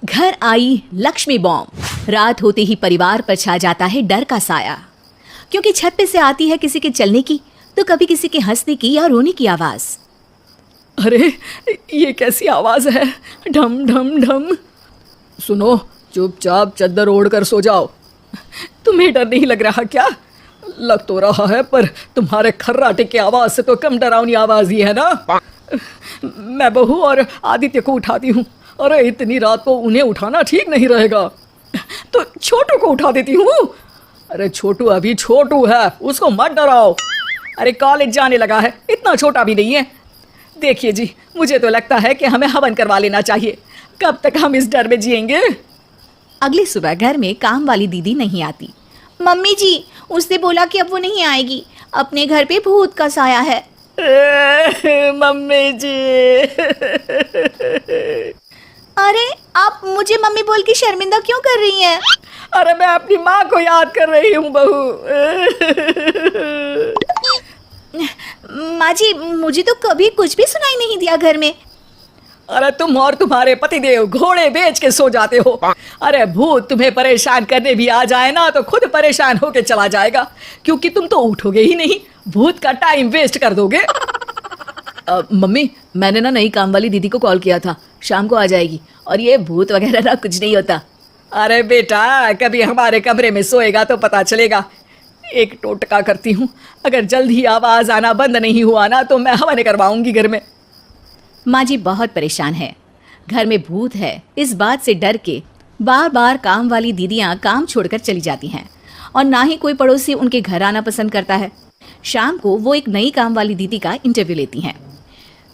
घर आई लक्ष्मी बॉम्ब। रात होते ही परिवार पर छा जाता है डर का साया, क्योंकि छत पे से आती है किसी के चलने की तो कभी किसी के हंसने की या रोने की आवाज। अरे ये कैसी आवाज है? ढम ढम ढम। सुनो, चुपचाप चद्दर ओढ़ कर सो जाओ। तुम्हें डर नहीं लग रहा क्या? लग तो रहा है, पर तुम्हारे खर्राटे की आवाज से तो कम डरावनी आवाज ही है ना। मैं बहू और आदित्य को उठाती हूँ। अरे इतनी रात को उन्हें उठाना ठीक नहीं रहेगा, तो छोटू को उठा देती हूँ। अरे छोटू अभी छोटू है, उसको मत डराओ। अरे कॉलेज जाने लगा है, इतना छोटा भी नहीं है। देखिए जी, मुझे तो लगता है कि हमें हवन करवा लेना चाहिए। कब तक हम इस डर में जिएंगे? अगली सुबह घर में काम वाली दीदी नहीं आती। मम्मी जी, उसने बोला कि अब वो नहीं आएगी, अपने घर पे भूत का साया है। मम्मी जी। अरे आप मुझे मम्मी बोल के शर्मिंदा क्यों कर रही हैं? अरे मैं अपनी माँ को याद कर रही हूँ बहू। माँ जी, मुझे तो कभी कुछ भी सुनाई नहीं दिया घर में। अरे तुम और तुम्हारे पतिदेव घोड़े बेच के सो जाते हो। अरे भूत तुम्हें परेशान करने भी आ जाए ना तो खुद परेशान होके चला जाएगा, क्योंकि तुम तो उठोगे ही नहीं, भूत का टाइम वेस्ट कर दोगे। मम्मी, मैंने ना नई काम वाली दीदी को कॉल किया था, शाम को आ जाएगी, और ये भूत वगैरह ना कुछ नहीं होता। अरे बेटा, कभी हमारे कमरे में सोएगा तो पता चलेगा। एक टोटका करती हूँ, अगर जल्द ही आवाज आना बंद नहीं हुआ ना तो मैं हवन करवाऊंगी घर में। माँ जी बहुत परेशान है, घर में भूत है इस बात से डर के बार बार काम वाली दीदियाँ काम छोड़कर चली जाती हैं, और ना ही कोई पड़ोसी उनके घर आना पसंद करता है। शाम को वो एक नई काम वाली दीदी का इंटरव्यू लेती हैं।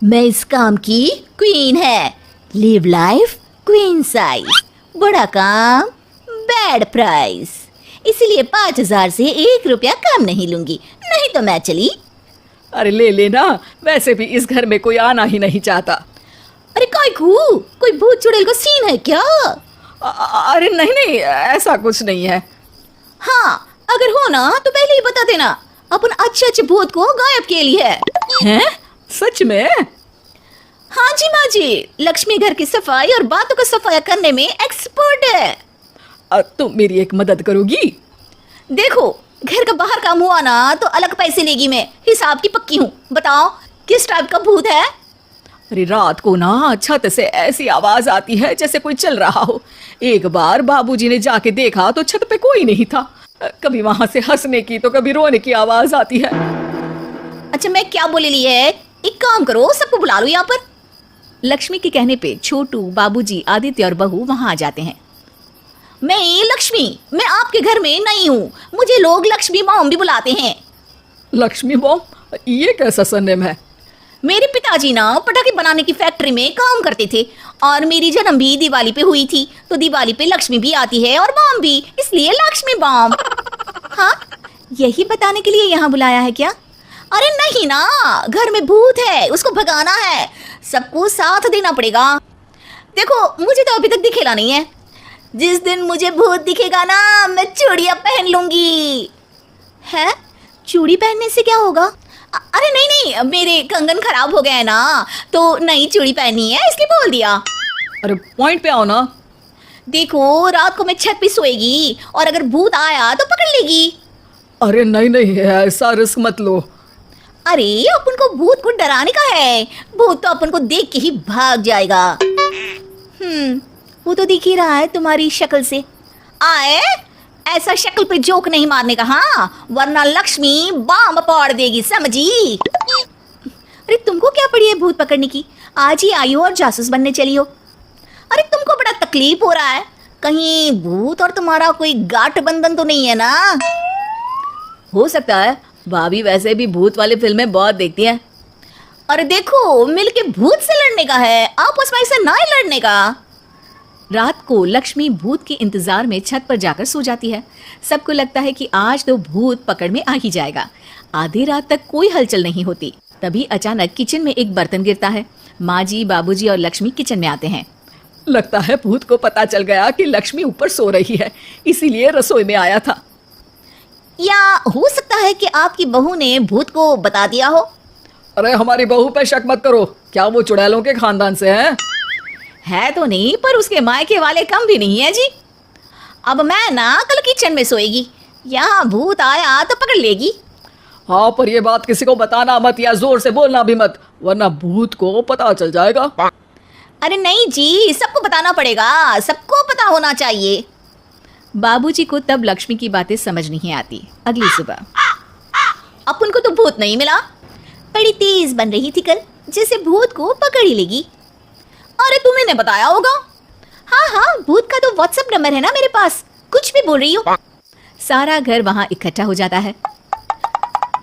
मैं इस काम की क्वीन है, लिव लाइफ क्वीन साइज, बड़ा काम बैड प्राइस, इसलिए 5,000 से 1 रुपया कम नहीं लूंगी, नहीं तो मैं चली। अरे ले लेना, वैसे भी इस घर में कोई आना ही नहीं चाहता। अरे कोई भूत चुड़ैल का सीन है क्या? अरे नहीं नहीं, ऐसा कुछ नहीं है। हाँ, अगर हो ना तो पहले ही बता देना, अपन अच्छे भूत को गायब के लिए है। हैं? सच में? हाँ जी माँ जी, लक्ष्मी घर की सफाई और बातों का सफाया करने में एक्सपर्ट है। तुम मेरी एक मदद करोगी? देखो, घर का बाहर काम हुआ ना तो अलग पैसे लेगी, मैं हिसाब की पक्की हूँ। बताओ किस टाइप का भूत है? अरे रात को ना छत से ऐसी आवाज आती है जैसे कोई चल रहा हो। एक बार बाबूजी ने जाके देखा तो छत पे कोई नहीं था। कभी वहां से हंसने की तो कभी रोने की आवाज आती है। अच्छा, मैं क्या बोले ली है, एक काम करो, सबको बुला लो यहाँ पर। लक्ष्मी के कहने पे छोटू, बाबूजी, आदित्य और बहू वहां आ जाते हैं। मैं लक्ष्मी, मैं आपके घर में नई हूँ, मुझे लोग लक्ष्मी मॉम भी बुलाते हैं। लक्ष्मी मॉम? ये कैसा सरनेम है? मेरे पिताजी ना पटाखे बनाने की फैक्ट्री में काम करते थे, और मेरी जन्म भी दिवाली पे हुई थी, तो दिवाली पे लक्ष्मी भी आती है और बॉम्ब भी, इसलिए लक्ष्मी बॉम्ब। हाँ, यही बताने के लिए यहाँ बुलाया है क्या? अरे नहीं ना, घर में भूत है, उसको भगाना है, सबको साथ देना पड़ेगा। देखो, मुझे तो अभी तक दिखेला नहीं है, जिस दिन मुझे भूत दिखेगा ना मैं चूड़ियाँ पहन लूंगी। है? चूड़ी पहनने से क्या होगा? अरे नहीं नहीं, मेरे कंगन खराब हो गए हैं ना, तो नई चूड़ी पहननी है इसलिए बोल दिया। अरे पॉइंट पे आओ ना। देखो, रात को मैं छत पे सोएगी और अगर भूत आया तो पकड़ लेगी। अरे नहीं नहीं, ऐसा रिस्क मत लो। अरे अपन को भूत को डराने का है, भूत तो अपन को देख के ही भाग जाएगा। वो तो दिख ही रहा है तुम्हारी शक्ल से। आए, ऐसा शक्ल पे जोक नहीं मारने का, हाँ, वरना लक्ष्मी बॉम्ब फोड़ देगी, समझी? अरे तुमको क्या पड़ी है भूत पकड़ने की? आज ही आई हो और जासूस बनने चली हो। अरे तुमको बड़ा तकलीफ हो रहा है, कहीं भूत और तुम्हारा कोई गांठ बंधन तो नहीं है ना? हो सकता है, भाभी वैसे भी भूत वाली फिल्में बहुत देखती हैं। अरे देखो, मिलके भूत से लड़ने का है, आपस में ऐसे ना ही लड़ने का। रात को लक्ष्मी भूत के इंतजार में छत पर जाकर सो जाती है। सबको लगता है कि आज तो भूत पकड़ में आ ही जाएगा। आधी रात तक कोई हलचल नहीं होती, तभी अचानक किचन में एक बर्तन गिरता है। माँ जी, बाबूजी और लक्ष्मी किचन में आते हैं। लगता है भूत को पता चल गया कि लक्ष्मी ऊपर सो रही है, इसीलिए रसोई में आया था। या हो सकता है कि आपकी बहू ने भूत को बता दिया हो। अरे हमारी बहू पे शक मत करो, क्या वो चुड़ैलों के खानदान से है? है तो नहीं, पर उसके मायके वाले कम भी नहीं है जी। अब मैं ना कल किचन में सोएगी, यहाँ भूत आया तो पकड़ लेगी। हाँ, पर ये बात किसी को बताना मत या जोर से बोलना भी मत, वरना भूत को पता चल जाएगा। अरे नहीं जी, सबको बताना पड़ेगा, सबको पता होना चाहिए। बाबूजी को तब लक्ष्मी की बातें समझ नहीं आती। अगली सुबह अपन को तो भूत नहीं मिला, बड़ी तेज बन रही थी कल, जैसे भूत को पकड़ ही लेगी। अरे तुम्हें ने बताया होगा। हाँ हाँ, भूत का तो व्हाट्सएप नंबर है ना मेरे पास, कुछ भी बोल रही हो। सारा घर वहां इकट्ठा हो जाता है।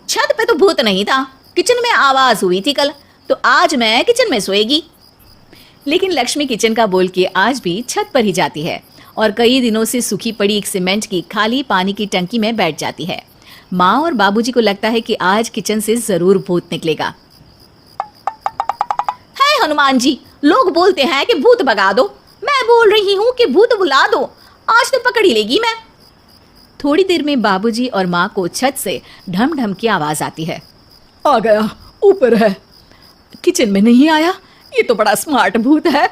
छत पे तो भूत नहीं था, किचन में आवाज हुई थी कल, तो आज मैं किचन में सोएगी। लेकिन लक्ष्मी किचन का बोल के आज भी छत पर ही जाती है और कई दिनों से सूखी पड़ी एक सीमेंट की खाली पानी की टंकी में बैठ जाती है। माँ और बाबूजी को लगता है कि आज किचन से जरूर भूत निकलेगा। है हनुमान जी, लोग बोलते हैं कि भूत भगा दो, मैं बोल रही हूँ कि भूत बुला दो, आज तो पकड़ ही लेगी मैं। थोड़ी देर में बाबूजी और माँ को छत से ढम ढम की आवाज आती है। आ गया, ऊपर है, किचन में नहीं आया, ये तो बड़ा स्मार्ट भूत है।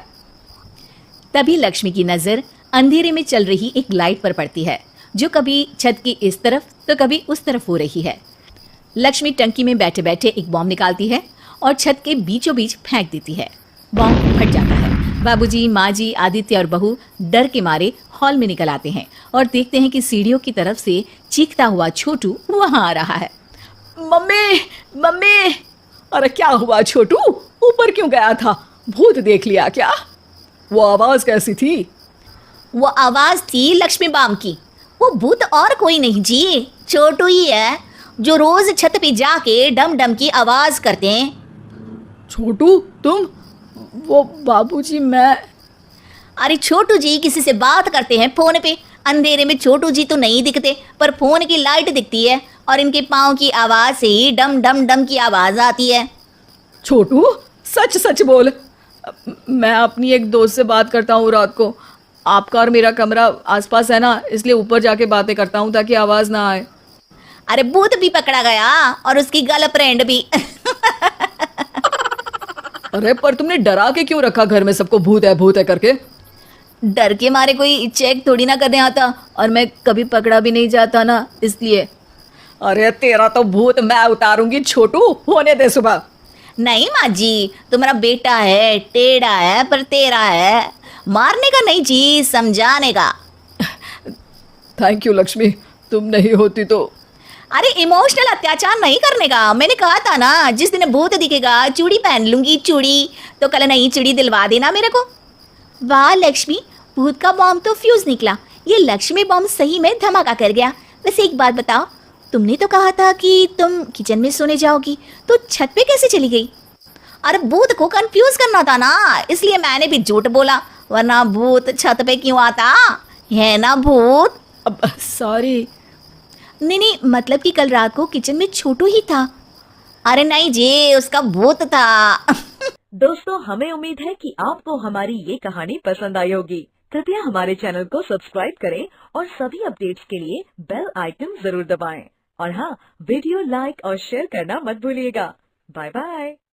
तभी लक्ष्मी की नजर अंधेरे में चल रही एक लाइट पर पड़ती है, जो कभी छत की इस तरफ तो कभी उस तरफ हो रही है। लक्ष्मी टंकी में बैठे बैठे एक बॉम्ब निकालती है और छत के बीचों बीच फेंक देती है। बॉम्ब फट जाता है। बाबूजी, माँ जी, आदित्य और बहू डर के मारे हॉल में निकल आते हैं और देखते हैं कि सीढ़ियों की तरफ से चीखता हुआ छोटू वहां आ रहा है। मम्मी, मम्मी, अरे क्या हुआ छोटू, ऊपर क्यों गया था, भूत देख लिया क्या? वो आवाज कैसी थी? वो आवाज थी लक्ष्मी बम की। वो भूत और कोई नहीं जी, छोटू ही है, जो रोज छत पे जाके डम डम की आवाज करते हैं। छोटू तुम? वो बाबूजी मैं। अरे छोटू जी किसी से बात करते हैं फोन पे, अंधेरे में छोटू जी तो नहीं दिखते, पर फोन की लाइट दिखती है और इनके पाँव की आवाज से ही डम डम डम की आवाज आती है। छोटू सच सच बोल, मैं अपनी एक दोस्त से बात करता हूँ रात को, आपका और मेरा कमरा आसपास है ना, इसलिए ऊपर जाके बातें करता हूँ ताकि आवाज ना आए। अरे भूत भी पकड़ा गया और उसकी गर्लफ्रेंड भी। अरे पर तुमने डरा के क्यों रखा घर में सबको, भूत है करके? डर के मारे कोई चेक थोड़ी ना करने आता, और मैं कभी पकड़ा भी नहीं जाता ना, इसलिए। अरे तेरा तो भूत मैं उतारूंगी छोटू, होने दे सुबह। नहीं माँ जी, तुम्हारा बेटा है, टेढ़ा है पर तेरा है, मारने का नहीं जी, समझाने का। थैंक यू लक्ष्मी, तुम नहीं होती तो। अरे इमोशनल अत्याचार नहीं करने का, मैंने कहा था ना, जिस दिन भूत दिखेगा चूड़ी पहन लूंगी, चूड़ी तो कल नई चूड़ी दिलवा देना मेरे को। वाह लक्ष्मी, भूत का बॉम्ब तो फ्यूज निकला, ये लक्ष्मी बॉम्ब सही में धमाका कर गया। वैसे एक बात बताओ, तुमने तो कहा था कि तुम किचन में सोने जाओगी, तो छत पे कैसे चली गई? अरे भूत को कंफ्यूज करना था ना, इसलिए मैंने भी झूठ बोला, वरना भूत छत पे क्यों आता है ना भूत। अब सॉरी। नहीं, मतलब कि कल रात को किचन में छोटू ही था। अरे नहीं जी, उसका भूत था। दोस्तों, हमें उम्मीद है कि आपको हमारी ये कहानी पसंद आई होगी। कृपया हमारे चैनल को सब्सक्राइब करें और सभी अपडेट्स के लिए बेल आइकन जरूर दबाएं। और हाँ, वीडियो लाइक और शेयर करना मत भूलिएगा। Bye bye.